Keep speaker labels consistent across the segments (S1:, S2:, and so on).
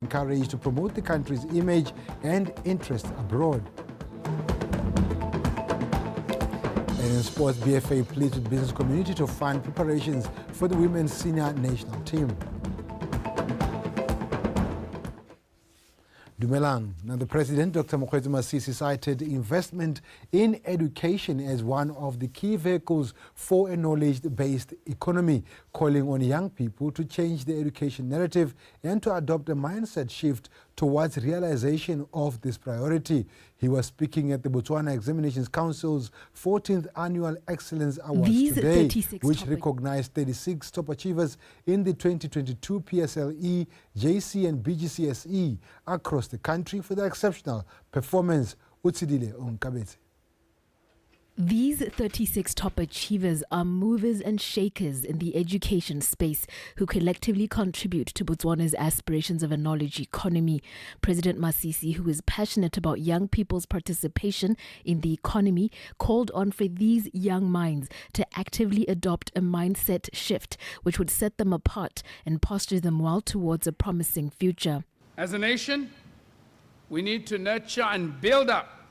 S1: Encouraged to promote the country's image and interest abroad. And in sports, BFA pleads with business community to fund preparations for the women's senior national team. Dumelang. Now, the President, Dr. Mokgweetsi Masisi, cited investment in education as one of the key vehicles for a knowledge-based economy, calling on young people to change the education narrative and to adopt a mindset shift towards realization of this priority. He was speaking at the Botswana Examinations Council's 14th Annual Excellence Awards today, which recognized 36 top achievers in the 2022 PSLE, JC and BGCSE across the country for their exceptional performance. Utsidile Onkabetse.
S2: These 36 top achievers are movers and shakers in the education space who collectively contribute to Botswana's aspirations of a knowledge economy. President Masisi, who is passionate about young people's participation in the economy, called on for these young minds to actively adopt a mindset shift which would set them apart and posture them well towards a promising future.
S3: As a nation, we need to nurture and build up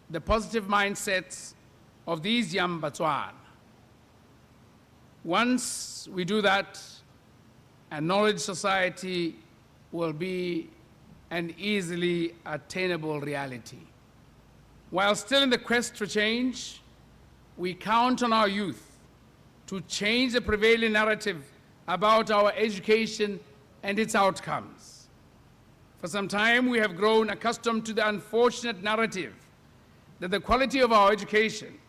S3: the positive mindsets of these young Botswana. Once we do that, a knowledge society will be an easily attainable reality. While still in the quest for change, we count on our youth to change the prevailing narrative about our education and its outcomes. For some time, we have grown accustomed to the unfortunate narrative that the quality of our education,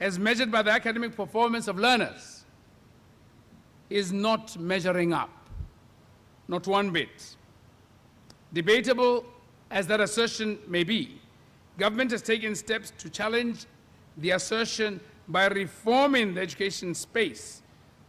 S3: as measured by the academic performance of learners, is not measuring up, not one bit. Debatable as that assertion may be, government has taken steps to challenge the assertion by reforming the education space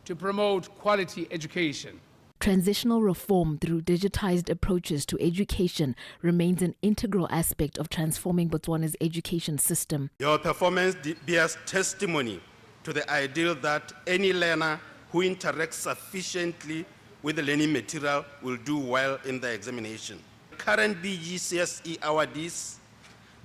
S3: to promote quality education.
S2: Transitional reform through digitized approaches to education remains an integral aspect of transforming Botswana's education system.
S4: Your performance bears testimony to the ideal that any learner who interacts sufficiently with the learning material will do well in the examination. Current BGCSE awardees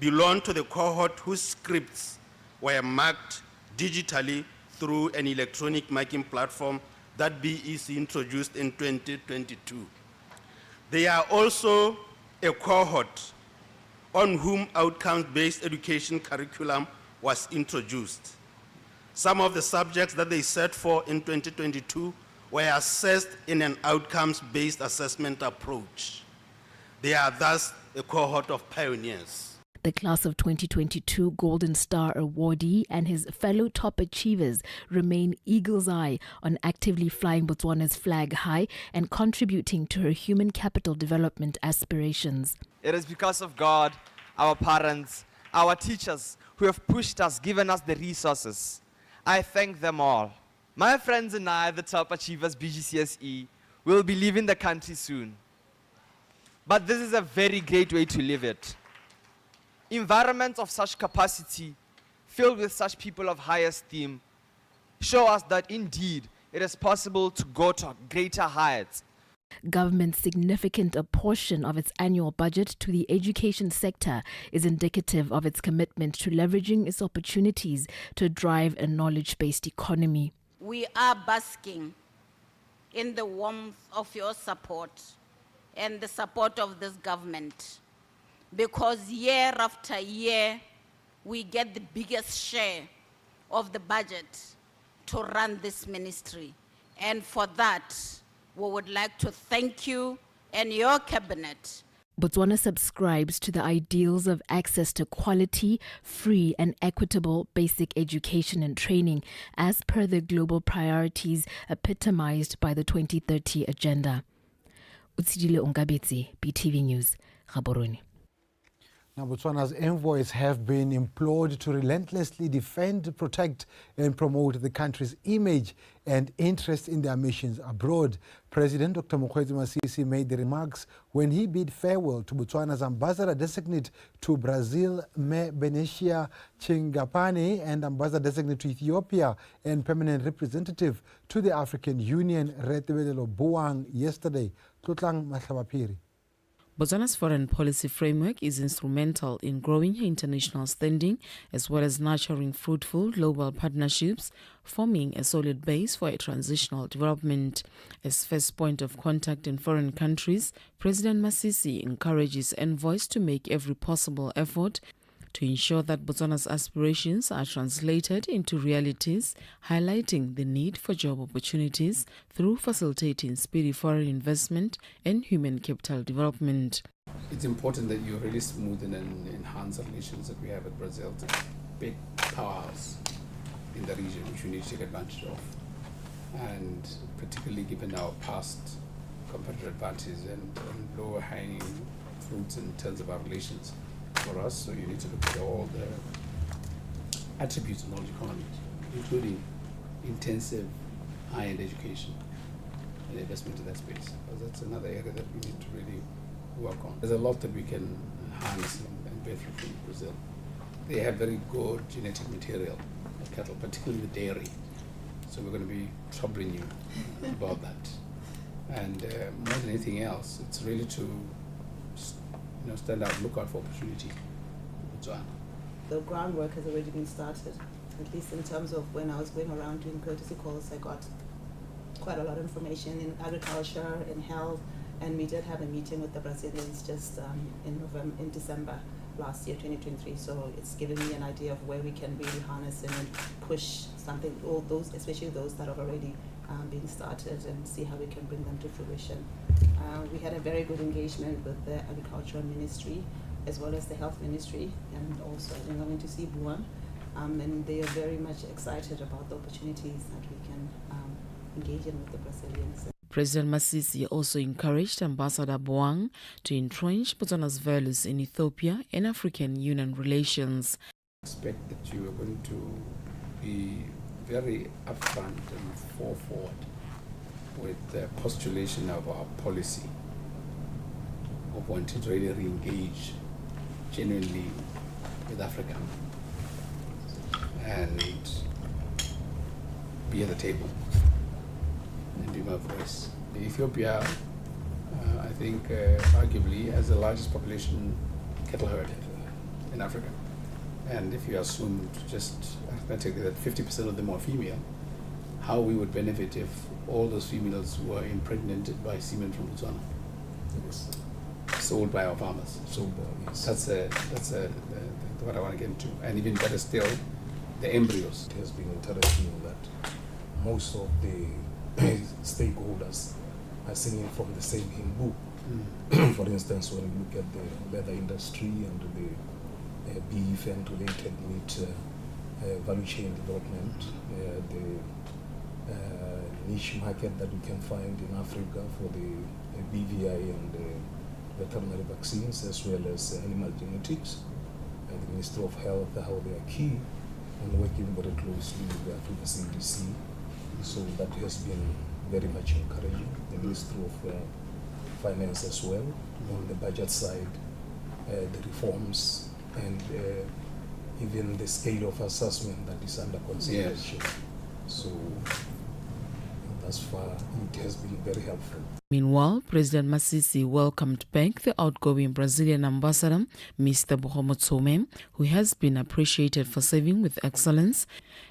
S4: belong to the cohort whose scripts were marked digitally through an electronic marking platform that BEC introduced in 2022. They are also a cohort on whom outcomes-based education curriculum was introduced. Some of the subjects that they set for in 2022 were assessed in an outcomes-based assessment approach. They are thus a cohort of pioneers.
S2: The class of 2022 Golden Star awardee and his fellow top achievers remain eagle's eye on actively flying Botswana's flag high and contributing to her human capital development aspirations.
S5: It is because of God, our parents, our teachers who have pushed us, given us the resources. I thank them all. My friends and I, the top achievers BGCSE, will be leaving the country soon. But this is a very great way to live it. Environments of such capacity, filled with such people of high esteem, show us that indeed it is possible to go to greater heights.
S2: Government's significant portion of its annual budget to the education sector is indicative of its commitment to leveraging its opportunities to drive a knowledge-based economy.
S6: We are basking in the warmth of your support and the support of this government, because year after year, we get the biggest share of the budget to run this ministry. And for that, we would like to thank you and your cabinet.
S2: Botswana subscribes to the ideals of access to quality, free and equitable basic education and training as per the global priorities epitomized by the 2030 Agenda. Utsidile Onkabetse, BTV News, Gaborone.
S1: Now, Botswana's envoys have been implored to relentlessly defend, protect and promote the country's image and interest in their missions abroad. President Dr. Mokgweetsi Masisi made the remarks when he bid farewell to Botswana's ambassador-designate to Brazil, Me Benecia Chingapane, and ambassador-designate to Ethiopia and permanent representative to the African Union, Retebelelo Boang, yesterday. Tlotlang Mahlabapiri.
S7: Botswana's foreign policy framework is instrumental in growing international standing as well as nurturing fruitful global partnerships, forming a solid base for a transitional development. As first point of contact in foreign countries, President Masisi encourages envoys to make every possible effort to ensure that Botswana's aspirations are translated into realities, highlighting the need for job opportunities through facilitating speedy foreign investment and human capital development.
S8: It's important that you really smoothen and enhance the relations that we have with Brazil. It's a big powerhouse in the region which we need to take advantage of. And particularly given our past competitive advantages and lower hanging fruits in terms of our relations for us, so you need to look at all the attributes of knowledge economy, including intensive high-end education and investment in that space. Because that's another area that we need to really work on. There's a lot that we can harness and benefit from Brazil. They have very good genetic material of cattle, particularly the dairy. So we're going to be troubling you about that. And more than anything else, it's really to stand out, look out for opportunity.
S9: The groundwork has already been started, at least in terms of when I was going around doing courtesy calls, I got quite a lot of information in agriculture, in health, and we did have a meeting with the Brazilians just in December last year, 2023. So it's given me an idea of where we can really harness and push something, all those, especially those that have already been started, and see how we can bring them to fruition. We had a very good engagement with the Agricultural Ministry as well as the Health Ministry, and also I think I'm going to see Buan, and they are very much excited about the opportunities that we can engage in with the Brazilians.
S7: President Masisi also encouraged Ambassador Boang to entrench Botswana's values in Ethiopia and African Union relations.
S8: I expect that you are going to be very upfront and forward with the postulation of our policy of wanting to really re-engage genuinely with Africa and be at the table and be my voice. Ethiopia, I think, arguably has the largest population cattle herd in Africa. And if you assume just arithmetically that 50% of them are female, how we would benefit if all those females were impregnated by semen from Botswana, sold by our farmers. That's what I want to get into. And even better still, the embryos.
S10: It has been interesting that most of the stakeholders are singing from the same hymn book. For instance, when you look at the leather industry and the beef and related meat value chain development, the niche market that we can find in Africa for the BVI and veterinary vaccines, as well as animal genetics, and the Ministry of Health, how they are key and working very closely with the Africa CDC. So that has been very much encouraging. The Ministry of Finance as well, on the budget side, the reforms, and even the scale of assessment that is under consideration. Yes. So thus far, it has been very helpful.
S7: Meanwhile, President Masisi welcomed back the outgoing Brazilian ambassador, Mr. Bohomotsome, who has been appreciated for serving with excellence,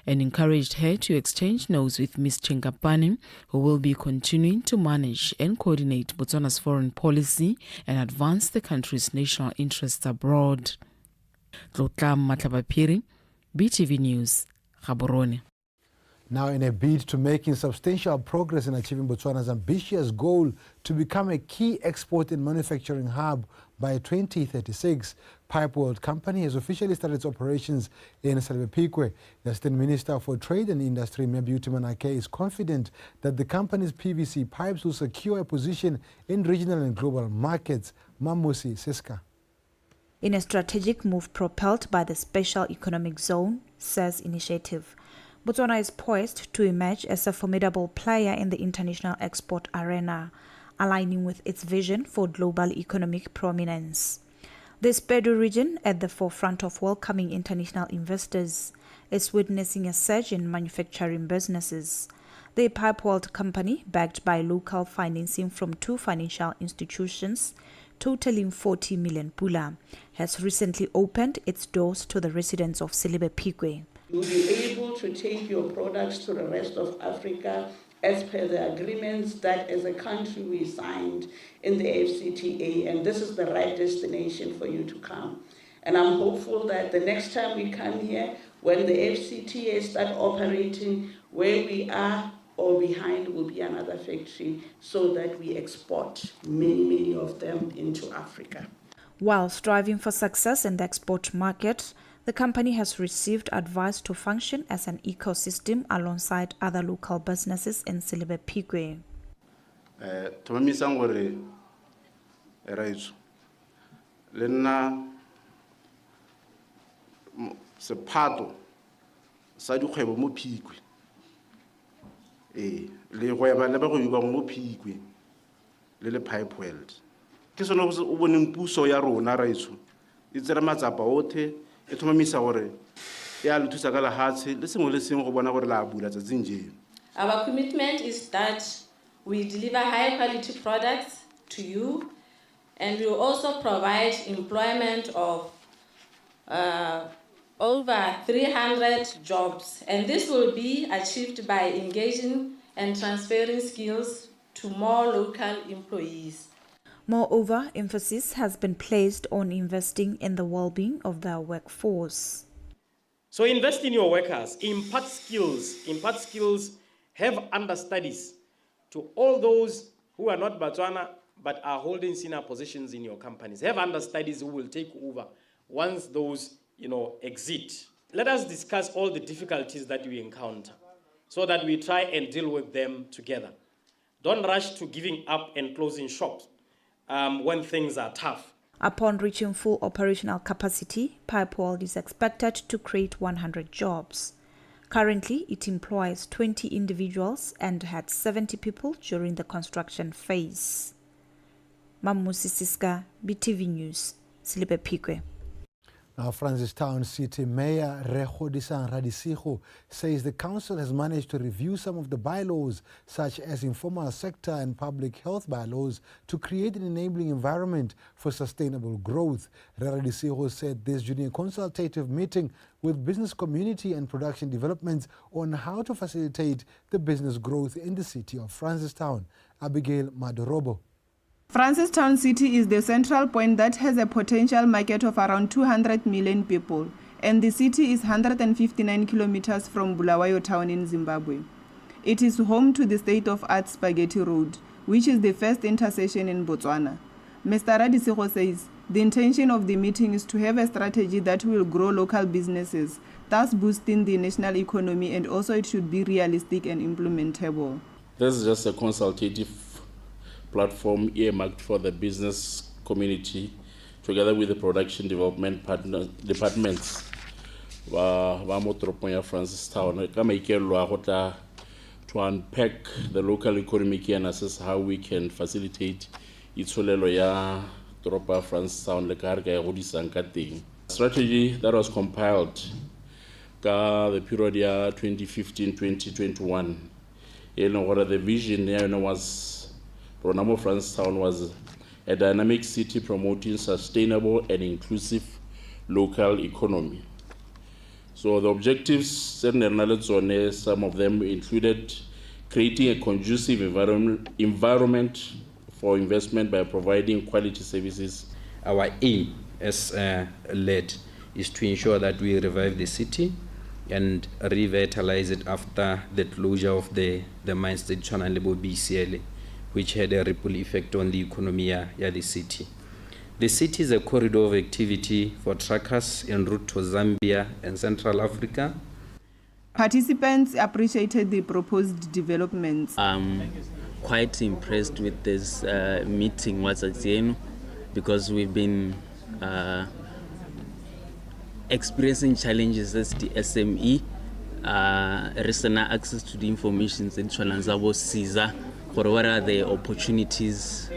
S7: and encouraged her to exchange notes with Ms. Chinkapane, who will be continuing to manage and coordinate Botswana's foreign policy and advance the country's national interests abroad. Tlotlam Matlabapiri, BTV News, Gaborone.
S1: Now, in a bid to making substantial progress in achieving Botswana's ambitious goal to become a key export and manufacturing hub by 2036, Pipe World Company has officially started its operations in Salvepique. The Assistant Minister for Trade and Industry, Mebuti Manake, is confident that the company's PVC pipes will secure a position in regional and global markets. Mamusi Siska.
S11: In a strategic move propelled by the Special Economic Zone (SEZ) initiative, Botswana is poised to emerge as a formidable player in the international export arena, aligning with its vision for global economic prominence. The Spedu region, at the forefront of welcoming international investors, is witnessing a surge in manufacturing businesses. The Pipe World Company, backed by local financing from two financial institutions, totaling 40 million pula, has recently opened its doors to the residents of Silebe-Pikwe.
S12: You'll be able to take your products to the rest of Africa as per the agreements that as a country we signed in the FCTA, and this is the right destination for you to come. And I'm hopeful that the next time we come here, when the FCTA start operating, where we are or behind will be another factory so that we export many of them into Africa.
S11: While striving for success in the export market, the company has received advice to function as an ecosystem alongside other local businesses in Silebe-Pikwe.
S4: Sephato sa dikgwebo mo Pikwe le gweba le ba go yuba mo Pikwe le pipe weld ke sone o boneng puso ya rona raitso e tsere matsapa otlhe e thomamisa gore ya le thusa ka lehatshe le sengwe le sengwe go bona gore la bula tsatsing je.
S13: Our commitment is that we deliver high quality products to you, and we will also provide employment of over 300 jobs, and this will be achieved by engaging and transferring skills to more local employees.
S11: Moreover, emphasis has been placed on investing in the well-being of their workforce.
S14: So invest in your workers, impart skills, have understudies to all those who are not Botswana but are holding senior positions in your companies. Have understudies who will take over once those exit. Let us discuss all the difficulties that we encounter so that we try and deal with them together. Don't rush to giving up and closing shops when things are tough.
S11: Upon reaching full operational capacity, Pipeweld is expected to create 100 jobs. Currently, it employs 20 individuals and had 70 people during the construction phase. Mamusi Siska, BTV News, Silebe-Pikwe.
S1: Now, Francistown City Mayor Rekhodisang Radisigo says the council has managed to review some of the bylaws, such as informal sector and public health bylaws, to create an enabling environment for sustainable growth. Radisigo said this during a consultative meeting with business community and production developments on how to facilitate the business growth in the city of Francistown. Abigail Madorobo.
S15: Francistown City is the central point that has a potential market of around 200 million people, and the city is 159 kilometers from Bulawayo town in Zimbabwe. It is home to the state-of-art Spaghetti Road, which is the first intersection in Botswana. Mr. Radisigo says the intention of the meeting is to have a strategy that will grow local businesses, thus boosting the national economy, and also it should be realistic and implementable.
S16: This is just a consultative platform earmarked for the business community together with the production development departments ba mo toropong ya Francistown ka maikelo a go tla to unpack the local economic and assess how we can facilitate itsolelo ya toropo ya Francistown le ka re ka e godisang ka teng. Strategy that was compiled ka the period ya 2015-2021 the vision was Ronamo Francistown was a dynamic city promoting sustainable and inclusive local economy. So the objectives, some of them included creating a conducive environment for investment by providing quality services.
S17: Our aim as LED is to ensure that we revive the city and revitalize it after the closure of the mines that Tshwana le bo BCL, which had a ripple effect on the economy of the city. The city is a corridor of activity for truckers en route to Zambia and Central Africa.
S15: Participants appreciated the proposed developments.
S18: I'm quite impressed with this meeting once again because we've been experiencing challenges as the SME, recent access to the information in Tshwananzabo CISA. What are the opportunities,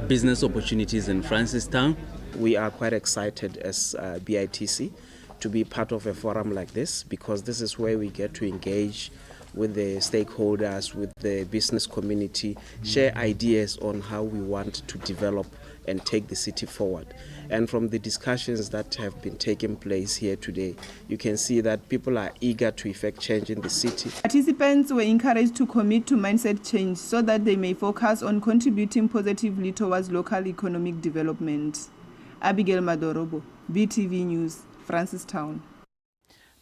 S18: business opportunities in Francistown?
S19: We are quite excited as BITC to be part of a forum like this because this is where we get to engage with the stakeholders, with the business community, share ideas on how we want to develop and take the city forward. And from the discussions that have been taking place here today, you can see that people are eager to effect change in the city.
S15: Participants were encouraged to commit to mindset change so that they may focus on contributing positively towards local economic development. Abigail Madorobo, BTV News, Francistown.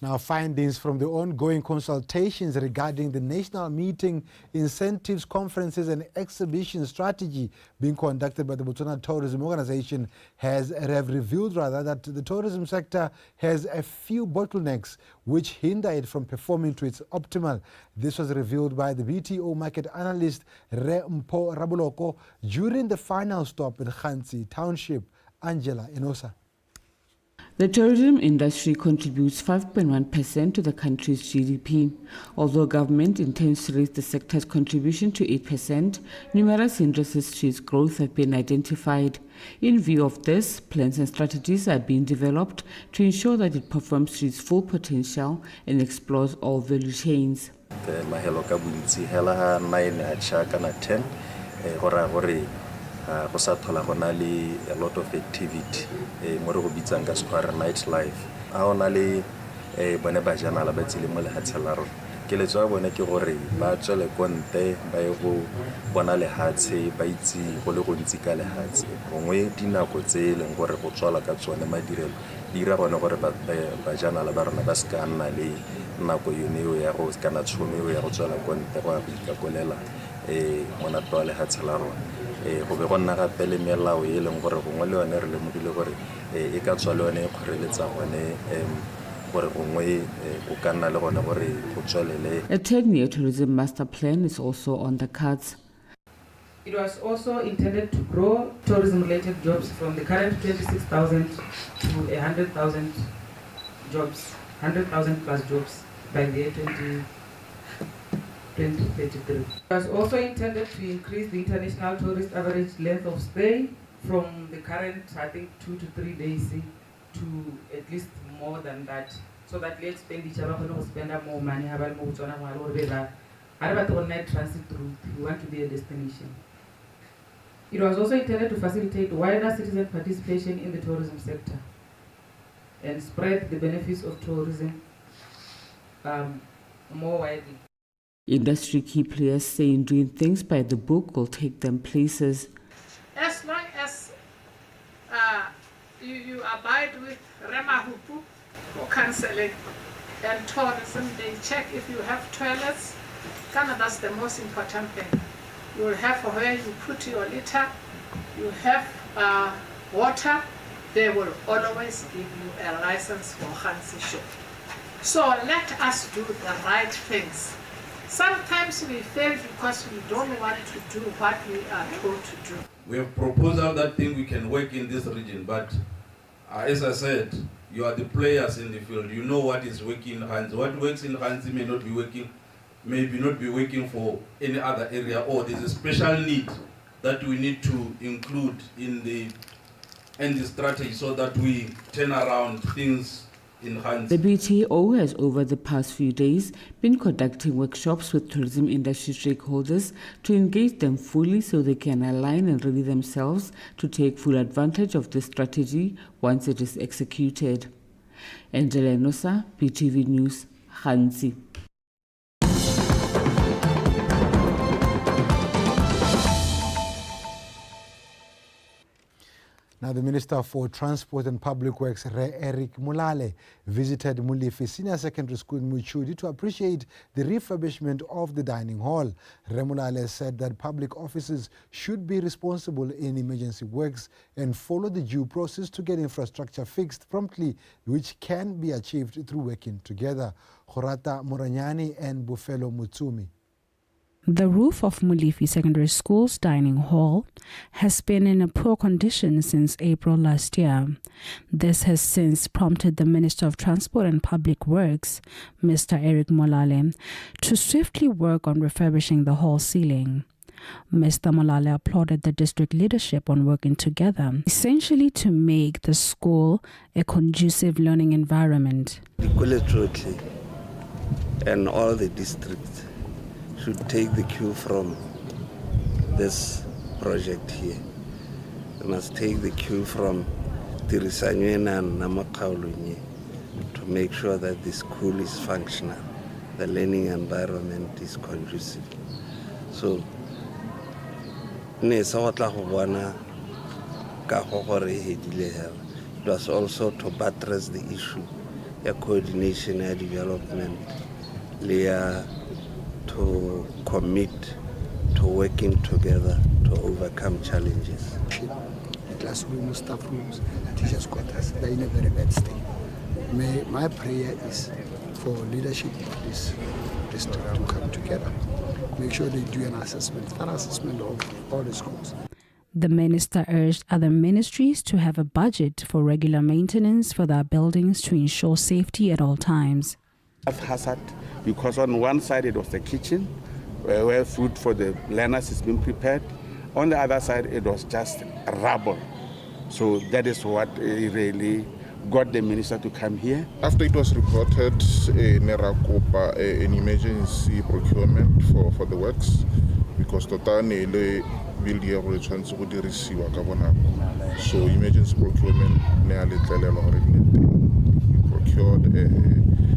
S1: Now, findings from the ongoing consultations regarding the National Meeting, Incentives, Conferences and Exhibition Strategy being conducted by the Botswana Tourism Organization have revealed that the tourism sector has a few bottlenecks which hinder it from performing to its optimal. This was revealed by the BTO market analyst Mpo Rabuloko during the final stop in Khansi Township. Angela Enosa.
S20: The tourism industry contributes 5.1% to the country's GDP. Although government intends to raise the sector's contribution to 8%, numerous hindrances to its growth have been identified. In view of this, plans and strategies are being developed to ensure that it performs to its full potential and explores all value chains.
S21: Go sa thola go na le a lot of activity mo re go bitsang ka square nightlife a ona le bone ba jana la ba tsile mo le hatsela ro ke le tswa bone ke gore ba tswele konte ba ye go bona le hatse ba itse go le go ntsi ka le hatse gongwe dinako tse e leng gore go tswala ka tsone madirelo dira bone gore ba jana la ba rona ba ska nna le nako yone ya go kana tshono ya go tswela konte go ka kolela mona twa le hatsela ro go be go nna gape le melao e leng gore gongwe le yone re lemogile gore e ka tswa le yone e kgoreletsa gone gore gongwe o ka nna le gone gore go tswelele.
S20: A 10-year tourism master plan is also on the cards.
S22: It was also intended to grow tourism-related jobs from the current 26,000 to 100,000 jobs, 100,000 plus jobs by the year 2033. It was also intended to increase the international tourist average length of stay from the current, I think, 2 to 3 days to at least more than that, so that the expenditure will spend more money. Transit route. We want to be a destination. It was also intended to facilitate wider citizen participation in the tourism sector and spread the benefits of tourism more widely.
S20: Industry key players say doing things by the book will take them places.
S23: As long as you abide with Remahupu or counseling and tourism, they check if you have toilets. That's the most important thing. You will have where you put your litter, you have water, they will always give you a license for Hansi Show. So let us do the right things. Sometimes we fail because we don't want to do what we are told to do.
S24: We have proposal that think we can work in this region, but as I said, you are the players in the field. You know what is working in Hansi. What works in Hansi may not be working, maybe not be working for any other area, or there's a special need that we need to include in the strategy so that we turn around things. The
S20: BTO has over the past few days been conducting workshops with tourism industry stakeholders to engage them fully so they can align and ready themselves to take full advantage of this strategy once it is executed. Angela Nosa, BTV News, Khansi.
S1: Now, the Minister for Transport and Public Works, Eric Mulale, visited Mulifi Senior Secondary School in Muchudi to appreciate the refurbishment of the dining hall. Mulale said that public offices should be responsible in emergency works and follow the due process to get infrastructure fixed promptly, which can be achieved through working together. Khorata Moranyani and Bufelo Mutsumi.
S25: The roof of Mulifi Secondary School's dining hall has been in a poor condition since April last year. This has since prompted the Minister of Transport and Public Works, Mr. Eric Molale, to swiftly work on refurbishing the hall ceiling. Mr. Molale applauded the district leadership on working together, essentially to make the school a conducive learning environment.
S26: The college and all the districts
S2: should take the cue from this project here. We must take the cue from Tirisanyena and Namakaulunye to make sure that the school is functional, the learning environment is conducive. So, it was also to buttress the issue of coordination and development, to commit to working together to overcome challenges.
S3: The classroom, staff rooms, teachers' quarters, they're in a very bad state. My prayer is for leadership of this district to come together, make sure they do an assessment, thorough assessment of all the schools.
S25: The minister urged other ministries to have a budget for regular maintenance for their buildings to ensure safety at all times.
S5: Hazard, because on one side it was the kitchen where food for the learners is being prepared. On the other side it was just rubble. So that is what really got the minister to come here.
S6: After it was reported, Nerakopa an emergency procurement for the works, because Totane so emergency procurement procured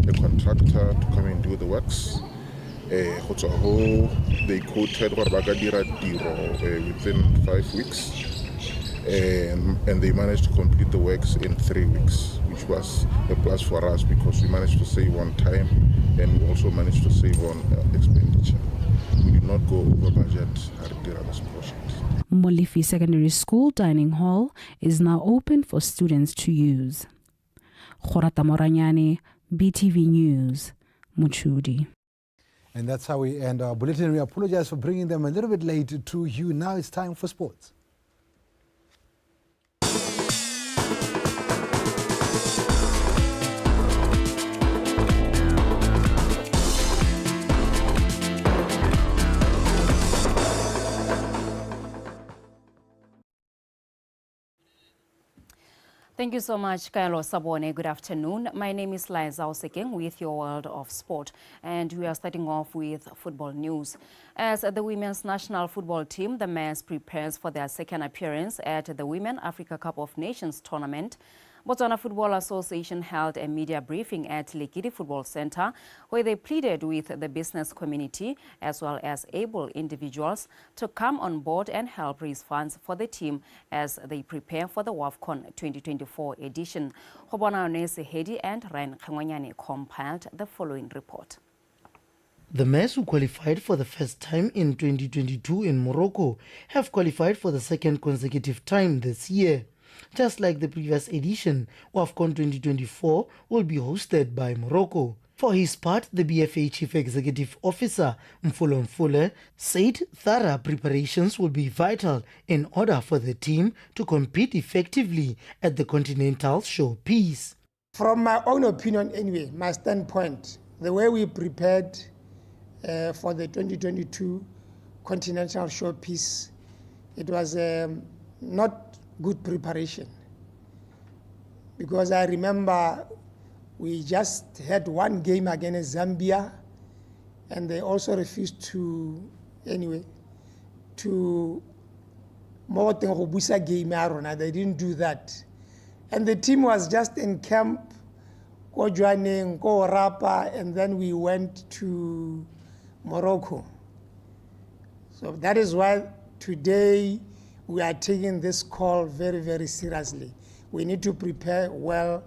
S6: a contractor to come and do the works. They quoted within 5 weeks, and they managed to complete the works in 3 weeks, which was a plus for us because we managed to save on time and we also managed to save on expenditure. We did not go over budget at this project.
S25: Molifi Secondary School Dining Hall is now open for students to use. Khorata Moranyane, BTV News, Muchudi.
S1: And that's how we end our bulletin. We apologize for bringing them a little bit late to you. Now it's time for sports.
S9: Thank you so much, Kaelo Sabone. Good afternoon. My name is Liza Oseking with your world of sport. And we are starting off with football news. As the women's national football team, the Mets, prepares for their second appearance at the Women Africa Cup of Nations tournament, Botswana Football Association held a media briefing at Lekiti Football Center where they pleaded with the business community as well as able individuals to come on board and help raise funds for the team as they prepare for the WAFCON 2024 edition. Hobona Onese Hedi and Ryan Khangwanyane compiled the following report.
S26: The Mets, who qualified for the first time in 2022 in Morocco, have qualified for the second consecutive time this year. Just like the previous edition, WAFCON 2024 will be hosted by Morocco. For his part, the BFA Chief Executive Officer, Mfolo Mfule, said thorough preparations will be vital in order for the team to compete effectively at the Continental Showpiece.
S27: From my own opinion anyway, my standpoint, the way we prepared for the 2022 Continental Showpiece, it was not good preparation, because I remember we just had one game against Zambia and they also refused to game. They didn't do that, and the team was just in camp, go joining, go Rapa, and then we went to Morocco. So that is why today we are taking this call very, very seriously. We need to prepare well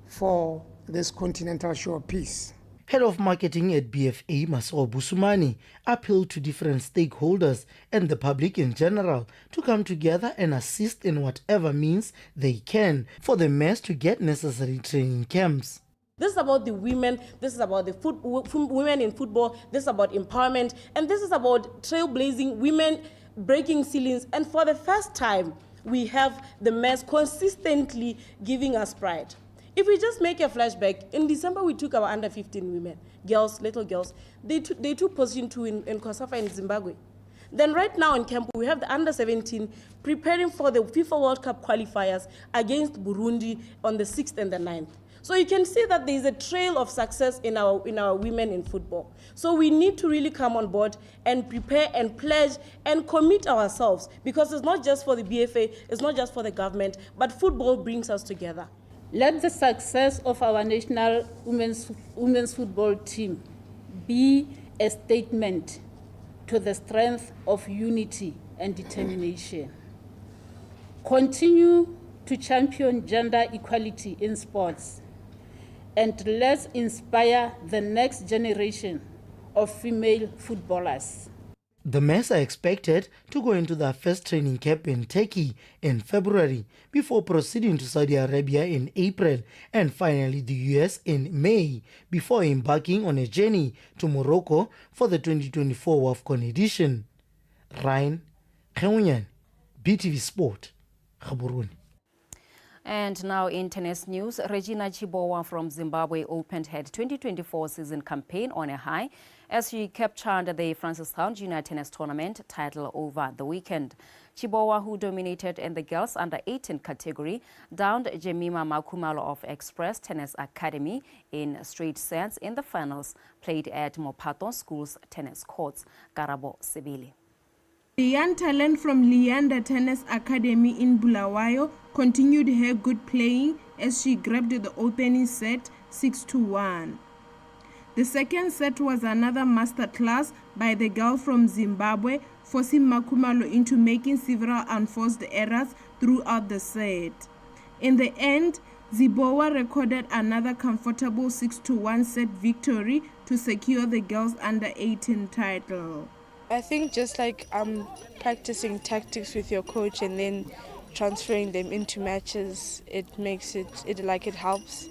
S27: for this Continental Showpiece.
S26: Head of Marketing at BFA, Masao Busumani, appealed to different stakeholders and the public in general to come together and assist in whatever means they can for the Mets to get necessary training camps.
S28: This is about the women, this is about the women in football, this is about empowerment, and this is about trailblazing women, breaking ceilings, and for the first time, we have the Mets consistently giving us pride. If we just make a flashback, in December we took our under 15 women, girls, little girls, they took position 2 in Kosafa in Zimbabwe. Then right now in camp, we have the under 17 preparing for the FIFA World Cup qualifiers against Burundi on the 6th and the 9th. So you can see that there is a trail of success in our women in football. So we need to really come on board and prepare and pledge and commit ourselves, because it's not just for the BFA, it's not just for the government, but football brings us together.
S23: Let the success of our national women's football team be a statement to the strength of unity and determination. Continue to champion gender equality in sports, and let's inspire the next generation of female footballers.
S26: The men are expected to go into their first training camp in Turkey in February before proceeding to Saudi Arabia in April and finally the US in May before embarking on a journey to Morocco for the 2024 WAFCON edition. Ryan Khewunyan, BTV Sport, Gaborone.
S9: And now in tennis news, Regina Chibowa from Zimbabwe opened her 2024 season campaign on a high as she captured the Francistown Junior Tennis Tournament title over the weekend. Chibowa, who dominated in the girls under-18 category, downed Jemima Makumalo of Express Tennis Academy in straight sets in the finals, played at Mopato School's tennis courts. Karabo Sibili.
S15: The young talent from Leander Tennis Academy in Bulawayo continued her good playing as she grabbed the opening set 6-1. The second set was another masterclass by the girl from Zimbabwe, forcing Makumalo into making several unforced errors throughout the set. In the end, Zibowa recorded another comfortable 6-1 set victory to secure the girls under-18 title.
S4: I think just like practicing tactics with your coach and then transferring them into matches, it makes it helps.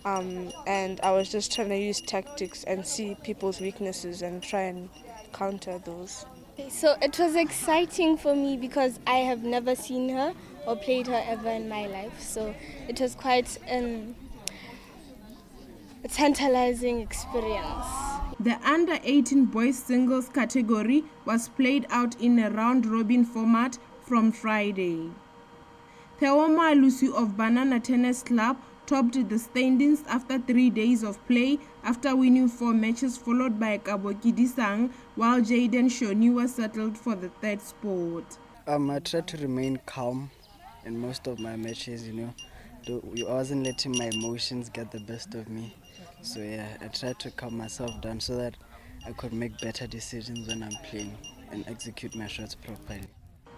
S4: And I was just trying to use tactics and see people's weaknesses and try and counter those.
S7: So it was exciting for me because I have never seen her or played her ever in my life. So it was quite a tantalizing experience.
S15: The under-18 boys singles category was played out in a round-robin format from Friday. Theoma Lucy of Banana Tennis Club topped the standings after 3 days of play after winning 4 matches, followed by Kaboki Disang, while Jaden Shoniwa settled for the third spot.
S8: I tried to remain calm in most of my matches, I wasn't letting my emotions get the best of me. So yeah, I tried to calm myself down so that I could make better decisions when I'm playing and execute my shots properly.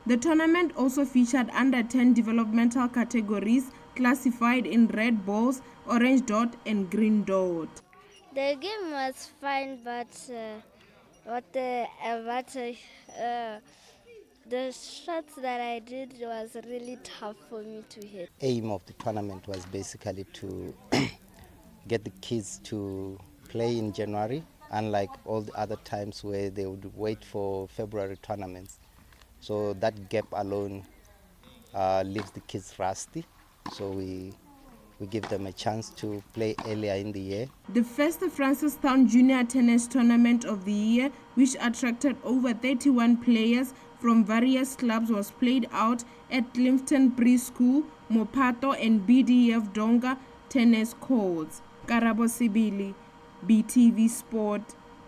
S15: The tournament also featured under-10 developmental categories classified in red balls, orange dot and green dot.
S7: The game was fine, but the shots that I did was really tough for me to hit.
S10: Aim of the tournament was basically to get the kids to play in January, unlike all the other times where they would wait for February tournaments. So that gap alone leaves the kids rusty. So we give them a chance to play earlier in the year.
S15: The first Francistown Junior Tennis Tournament of the year, which attracted over 31 players from various clubs, was played out at Clifton Preschool, Mopato and BDF Donga tennis courts. Karabo Sibili, BTV Sport,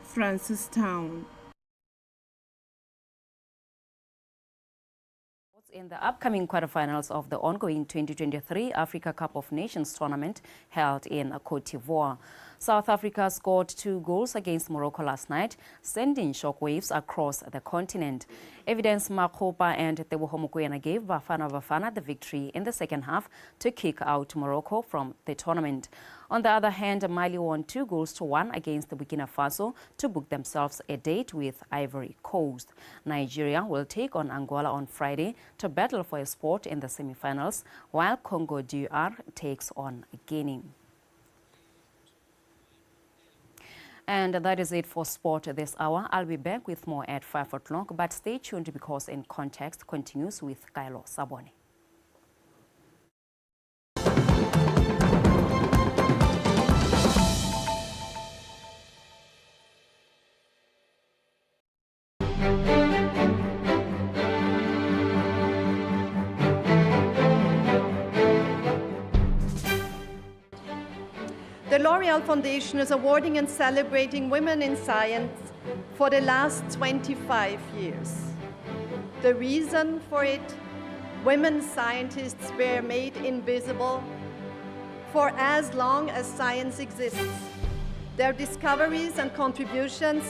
S15: Francistown.
S9: In the upcoming quarterfinals of the ongoing 2023 Africa Cup of Nations tournament held in Cote d'Ivoire, South Africa scored 2 goals against Morocco last night, sending shockwaves across the continent. Evidence Makopa and Teboho Mokoena gave Bafana the victory in the second half to kick out Morocco from the tournament. On the other hand, Mali won 2-1 against Burkina Faso to book themselves a date with Ivory Coast. Nigeria will take on Angola on Friday to battle for a spot in the semi-finals, while Congo DR takes on Guinea. And that is it for sport this hour. I'll be back with more at 5 o'clock, but stay tuned because In Context continues with Kailo Sabone.
S11: The L'Oreal Foundation is awarding and celebrating women in science for the last 25 years. The reason for it, women scientists were made invisible for as long as science exists. Their discoveries and contributions